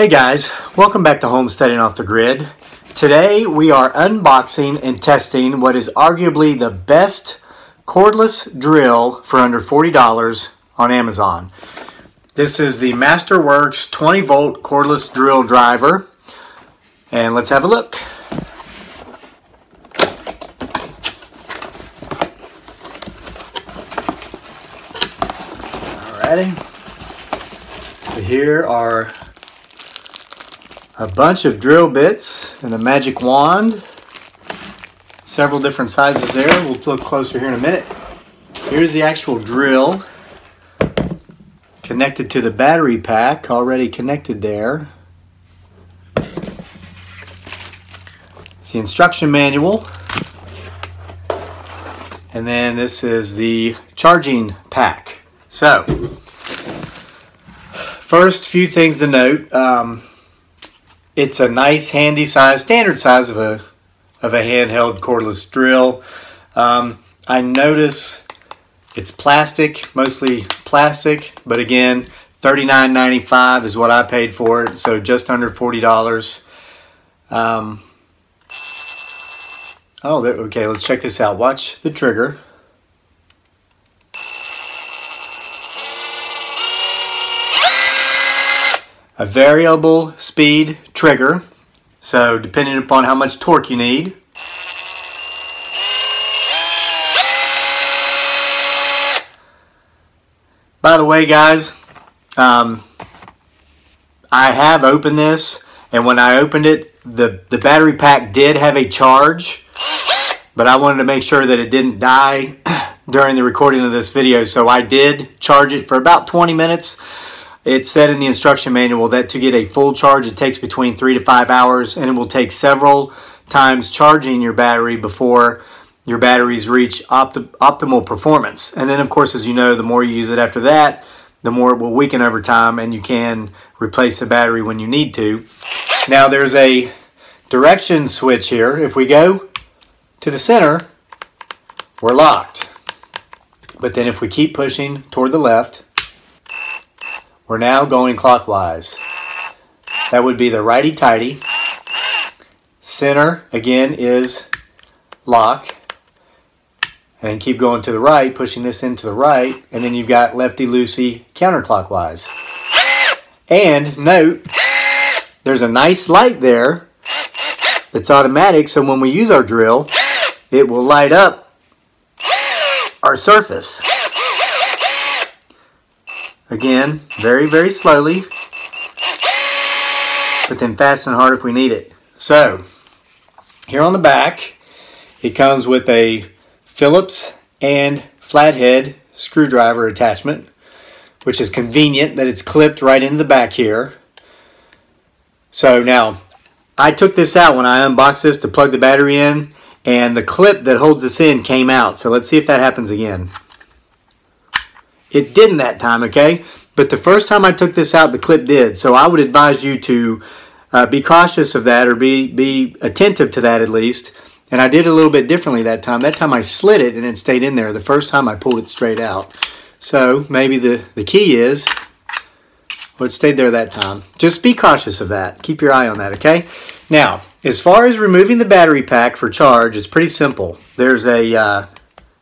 Hey guys, welcome back to Homesteading Off the Grid. Today we are unboxing and testing what is arguably the best cordless drill for under $40 on Amazon. This is the Masterworks 20 volt cordless drill driver, and let's have a look. Alrighty, so here are a bunch of drill bits and a magic wand. Several different sizes there. We'll look closer here in a minute. Here's the actual drill connected to the battery pack, already connected there. It's the instruction manual. And then this is the charging pack. So, first few things to note. It's a nice, handy size, standard size of a handheld cordless drill. I notice it's plastic, mostly plastic, but again, $39.95 is what I paid for it, so just under $40. Okay, let's check this out. Watch the trigger. A variable speed trigger, so depending upon how much torque you need. By the way, guys, I have opened this, and when I opened it, the battery pack did have a charge, but I wanted to make sure that it didn't die during the recording of this video, so I did charge it for about 20 minutes. It said in the instruction manual that to get a full charge, it takes between 3 to 5 hours, and it will take several times charging your battery before your batteries reach optimal performance. And then, of course, as you know, the more you use it after that, the more it will weaken over time, and you can replace the battery when you need to. Now, there's a direction switch here. If we go to the center, we're locked. But then if we keep pushing toward the left, we're now going clockwise. That would be the righty-tighty. Center, again, is lock. And then keep going to the right, pushing this into the right. And then you've got lefty-loosey counterclockwise. And note, there's a nice light there that's automatic, so when we use our drill, it will light up our surface. Again, very, very slowly, but then fast and hard if we need it. So, here on the back, it comes with a Phillips and flathead screwdriver attachment, which is convenient that it's clipped right into the back here. So now, I took this out when I unboxed this to plug the battery in, and the clip that holds this in came out. So let's see if that happens again. It didn't that time, okay? But the first time I took this out, the clip did. So I would advise you to be cautious of that, or be attentive to that at least. And I did it a little bit differently that time. That time I slid it and it stayed in there. The first time I pulled it straight out. So maybe the key is, well, it stayed there that time. Just be cautious of that. Keep your eye on that, okay? Now, as far as removing the battery pack for charge, it's pretty simple. There's a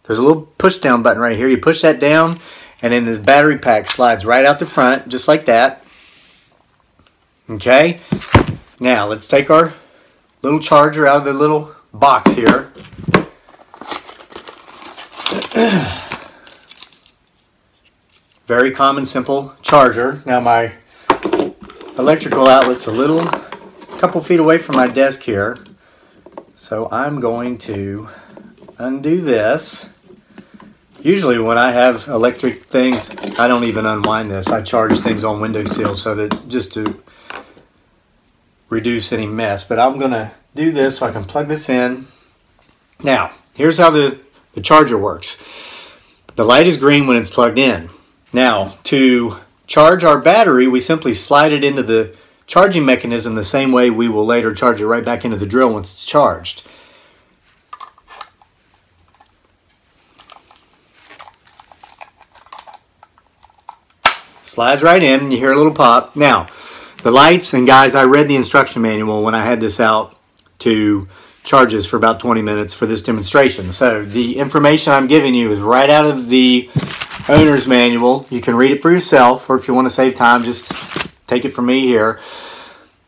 little push down button right here. You push that down, and then the battery pack slides right out the front, just like that. Okay? Now, let's take our little charger out of the little box here. Very common, simple charger. Now, my electrical outlet's just a couple feet away from my desk here. So I'm going to undo this. Usually when I have electric things, I don't even unwind this. I charge things on windowsill so that just to reduce any mess. But I'm going to do this so I can plug this in. Now, here's how the charger works. The light is green when it's plugged in. Now, to charge our battery, we simply slide it into the charging mechanism the same way we will later charge it right back into the drill once it's charged. Slides right in, and you hear a little pop. Now, The lights, and guys, I read the instruction manual when I had this out to charge this for about 20 minutes for this demonstration. So the information I'm giving you is right out of the owner's manual. You can read it for yourself, or if you want to save time, just take it from me here.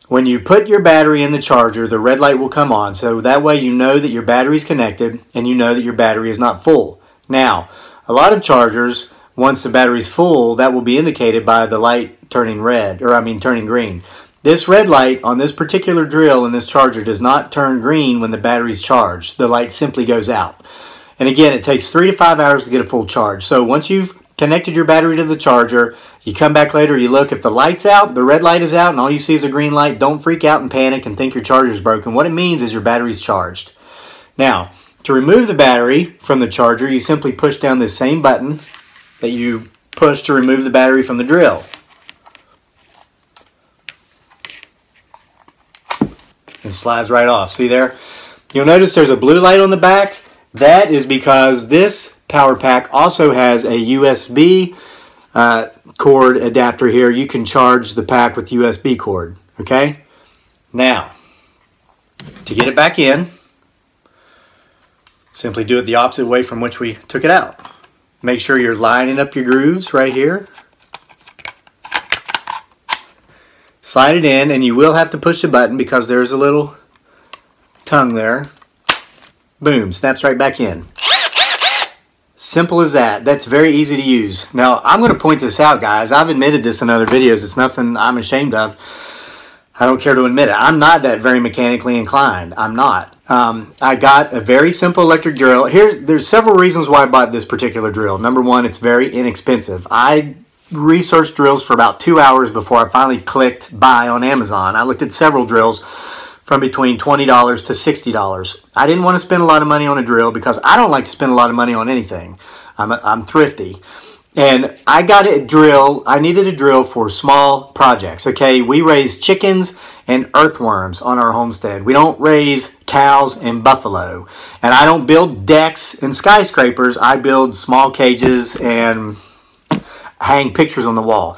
When you put your battery in the charger, the red light will come on. So that way you know that your battery is connected and you know that your battery is not full. Now, a lot of chargers, once the battery's full, that will be indicated by the light turning red, or I mean turning green. This red light on this particular drill in this charger does not turn green when the battery's charged. The light simply goes out. And again, it takes 3 to 5 hours to get a full charge. So once you've connected your battery to the charger, you come back later, you look, if the light's out, the red light is out, and all you see is a green light, don't freak out and panic and think your charger's broken. What it means is your battery's charged. Now, to remove the battery from the charger, you simply push down this same button that you push to remove the battery from the drill. It slides right off. See there? You'll notice there's a blue light on the back. That is because this power pack also has a USB cord adapter here. You can charge the pack with USB cord. Okay? Now, to get it back in, simply do it the opposite way from which we took it out. Make sure you're lining up your grooves right here. Slide it in, and you will have to push the button because there's a little tongue there. Boom, snaps right back in. Simple as that. That's very easy to use. Now, I'm going to point this out, guys. I've admitted this in other videos. It's nothing I'm ashamed of. I don't care to admit it. I'm not that very mechanically inclined. I'm not. I got a very simple electric drill. There's several reasons why I bought this particular drill. Number one, it's very inexpensive. I researched drills for about 2 hours before I finally clicked buy on Amazon. I looked at several drills from between $20 to $60. I didn't want to spend a lot of money on a drill because I don't like to spend a lot of money on anything. I'm thrifty. And I got a drill. I needed a drill for small projects. Okay, we raise chickens and earthworms on our homestead. We don't raise cows and buffalo. And I don't build decks and skyscrapers. I build small cages and hang pictures on the wall.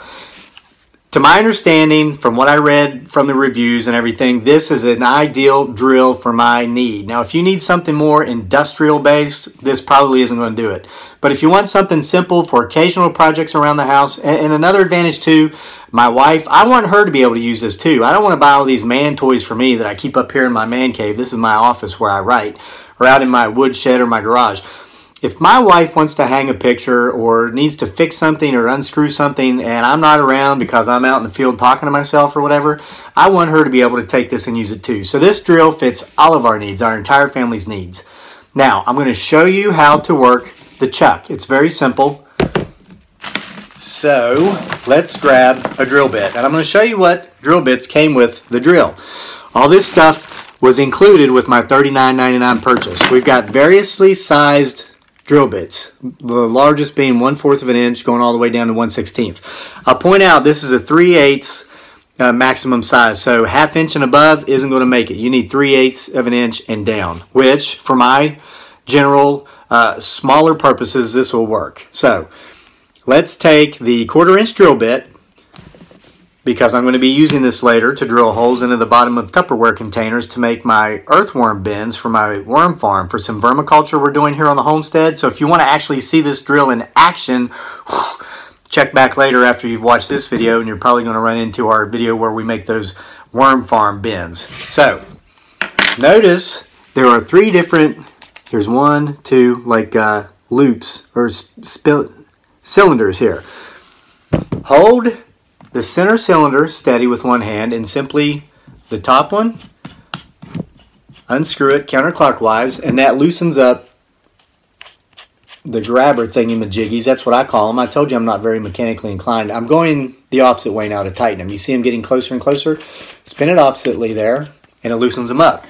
To my understanding, from what I read from the reviews and everything, this is an ideal drill for my need. Now, if you need something more industrial based, this probably isn't going to do it. But if you want something simple for occasional projects around the house, and another advantage too, my wife, I want her to be able to use this too. I don't want to buy all these man toys for me that I keep up here in my man cave. This is my office where I write, or out in my wood shed or my garage. If my wife wants to hang a picture or needs to fix something or unscrew something and I'm not around because I'm out in the field talking to myself or whatever, I want her to be able to take this and use it too. So this drill fits all of our needs, our entire family's needs. Now, I'm going to show you how to work the chuck. It's very simple. So let's grab a drill bit. And I'm going to show you what drill bits came with the drill. All this stuff was included with my $39.99 purchase. We've got variously sized drill bits, the largest being 1/4 of an inch going all the way down to 1/16. I'll point out this is a 3/8 maximum size, so 1/2 inch and above isn't going to make it. You need 3/8 of an inch and down, which for my general smaller purposes this will work. So let's take the 1/4 inch drill bit, because I'm going to be using this later to drill holes into the bottom of Tupperware containers to make my earthworm bins for my worm farm for some vermiculture we're doing here on the homestead. So if you want to actually see this drill in action, check back later after you've watched this video, and you're probably going to run into our video where we make those worm farm bins. So notice there are 3 different, here's 1, 2, like loops or cylinders here. Hold the center cylinder steady with one hand, and simply the top one, unscrew it counterclockwise, and that loosens up the grabber thingy-majiggies. That's what I call them. I told you I'm not very mechanically inclined. I'm going the opposite way now to tighten them. You see them getting closer and closer? Spin it oppositely there, and it loosens them up.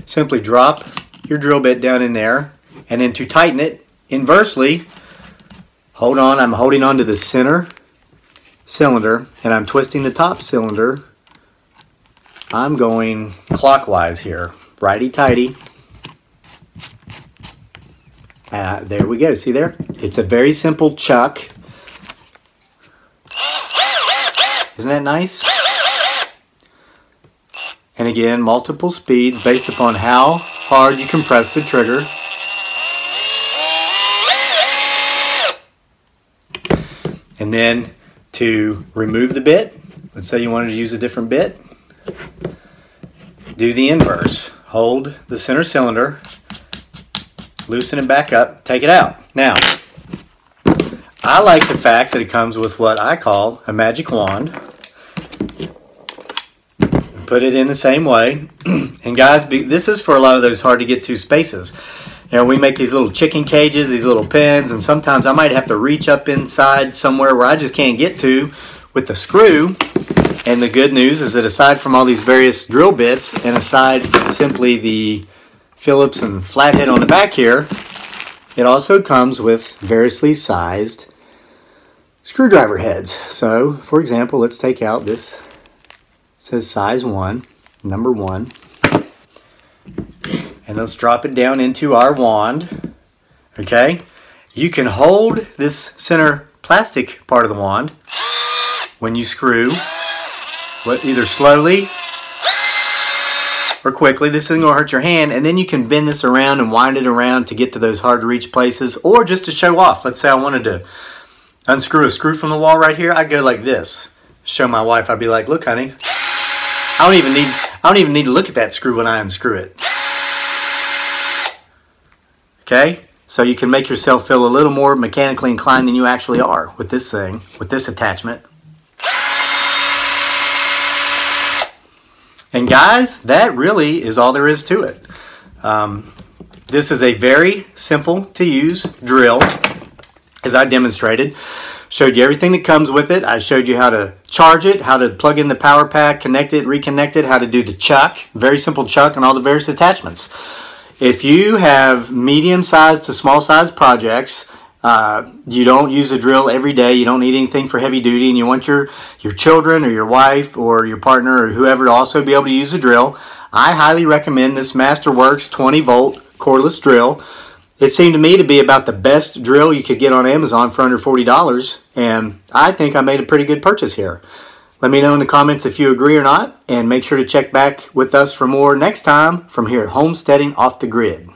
Simply drop your drill bit down in there, and then to tighten it inversely, hold on. I'm holding on to the center cylinder, and I'm twisting the top cylinder. I'm going clockwise here, righty-tighty. There we go. See there? It's a very simple chuck. Isn't that nice? And again, multiple speeds based upon how hard you can press the trigger. And then to remove the bit, let's say you wanted to use a different bit, do the inverse. Hold the center cylinder, loosen it back up, take it out. Now, I like the fact that it comes with what I call a magic wand. Put it in the same way. And guys, this is for a lot of those hard to get to spaces. You know, we make these little chicken cages, these little pens, and sometimes I might have to reach up inside somewhere where I just can't get to with the screw. And the good news is that aside from all these various drill bits, and aside from simply the Phillips and flathead on the back here, it also comes with variously sized screwdriver heads. So, for example, let's take out this, it says size 1, number 1. And let's drop it down into our wand. Okay, you can hold this center plastic part of the wand when you screw, either slowly or quickly. This isn't going to hurt your hand. And then you can bend this around and wind it around to get to those hard to reach places, or just to show off. Let's say I wanted to unscrew a screw from the wall right here. I'd go like this. Show my wife. I'd be like, look, honey, I don't even need to look at that screw when I unscrew it. Okay, so you can make yourself feel a little more mechanically inclined than you actually are with this thing, with this attachment. And guys, that really is all there is to it. This is a very simple to use drill, as I demonstrated. Showed you everything that comes with it. I showed you how to charge it, how to plug in the power pack, connect it, reconnect it, how to do the chuck, very simple chuck, and all the various attachments. If you have medium-sized to small-sized projects, you don't use a drill every day, you don't need anything for heavy duty, and you want your children or your wife or your partner or whoever to also be able to use a drill, I highly recommend this Masterworks 20-volt cordless drill. It seemed to me to be about the best drill you could get on Amazon for under $40, and I think I made a pretty good purchase here. Let me know in the comments if you agree or not, and make sure to check back with us for more next time from here at Homesteading Off the Grid.